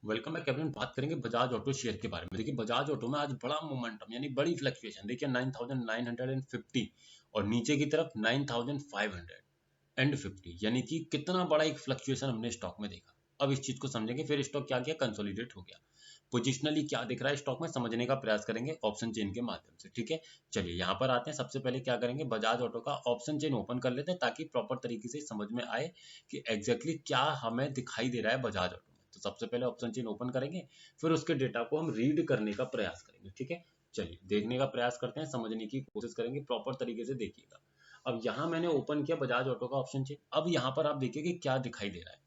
Welcome back everyone. बात करेंगे Bajaj auto share के बारे में। देखिए बजाज ऑटो में आज बड़ा मोमेंटम यानी बड़ी फ्लक्चुएशन देखिए 9950 और नीचे की तरफ 9550 यानी कि कितना बड़ा एक फ्लक्चुएशन हमने स्टॉक में देखा। अब इस चीज को समझेंगे, फिर स्टॉक क्या किया, कंसोलिडेट हो गया। पोजिशनली क्या दिख रहा है स्टॉक में समझने का प्रयास करेंगे ऑप्शन चेन के माध्यम से। ठीक है, चलिए यहाँ पर आते हैं। सबसे पहले क्या करेंगे, बजाज ऑटो का ऑप्शन चेन ओपन कर लेते हैं ताकि प्रॉपर तरीके से समझ में आए कि एग्जैक्टली क्या हमें दिखाई दे रहा है बजाज ऑटो में। तो सबसे पहले ऑप्शन चेन ओपन करेंगे, फिर उसके डेटा को हम रीड करने का प्रयास करेंगे। ठीक है, चलिए देखने का प्रयास करते हैं, समझने की कोशिश करेंगे, प्रॉपर तरीके से देखिएगा। अब यहाँ मैंने ओपन किया बजाज ऑटो का ऑप्शन चेन। अब यहाँ पर आप देखिए कि क्या दिखाई दे रहा है।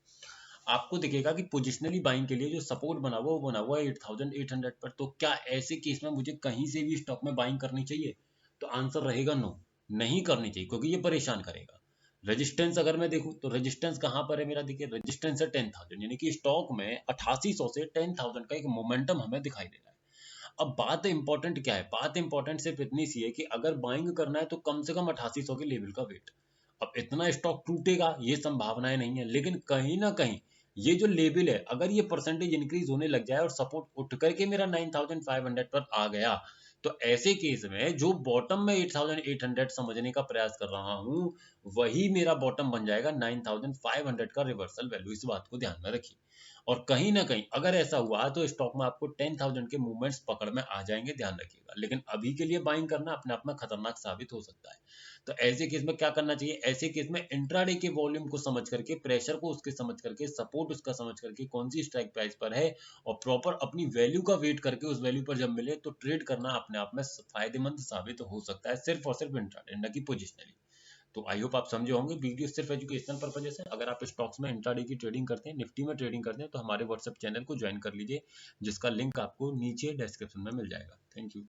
आपको दिखेगा कि पोजिशनली बाइंग के लिए जो सपोर्ट बना हुआ वो बना हुआ है 8800 पर। तो क्या ऐसे केस में मुझे कहीं से भी स्टॉक में बाइंग करनी चाहिए? तो आंसर रहेगा नो, नहीं करनी चाहिए, क्योंकि ये परेशान करेगा। रेजिस्टेंस अगर मैं देखूं तो रेजिस्टेंस कहां पर है मेरा, देखिए रेजिस्टेंस है 10,000, यानी कि स्टॉक में 8800 से 10,000 का एक मोमेंटम हमें दिखाई दे रहा है। अब बात इंपॉर्टेंट क्या है, बात इंपॉर्टेंट सिर्फ इतनी सी है कि अगर बाइंग करना है तो कम से कम 8800 के लेवल का वेट। अब इतना स्टॉक टूटेगा ये संभावनाएं नहीं है, लेकिन कहीं ना कहीं ये जो लेवल है अगर ये परसेंटेज इंक्रीज होने लग जाए और सपोर्ट उठ करके मेरा 9500 पर आ गया, तो ऐसे केस में जो बॉटम में 8800 समझने का प्रयास कर रहा हूं वही मेरा बॉटम बन जाएगा 9500 का रिवर्सल वैल्यू। इस बात को ध्यान में रखिए। और कहीं ना कहीं अगर ऐसा हुआ तो स्टॉक में आपको 10,000 के मूवमेंट्स पकड़ में आ जाएंगे, ध्यान रखिएगा। लेकिन अभी के लिए बाइंग करना अपने आप में खतरनाक साबित हो सकता है। तो ऐसे केस में क्या करना चाहिए, ऐसे केस में इंट्राडे के वॉल्यूम को समझ करके, प्रेशर को उसके समझ करके, सपोर्ट उसका समझ करके, कौन सी स्ट्राइक प्राइस पर है और प्रॉपर अपनी वैल्यू का वेट करके उस वैल्यू पर जब मिले तो ट्रेड करना अपने आप में फायदेमंद साबित हो सकता है, सिर्फ और सिर्फ इंट्राडे न कि पोजिशनली। तो आई होप आप समझे होंगे। वीडियो सिर्फ एजुकेशनल पर्पज है। अगर आप स्टॉक्स में इंट्राडे की ट्रेडिंग करते हैं, निफ्टी में ट्रेडिंग करते हैं, तो हमारे व्हाट्सएप चैनल को ज्वाइन कर लीजिए, जिसका लिंक आपको नीचे डिस्क्रिप्शन में मिल जाएगा। Thank you.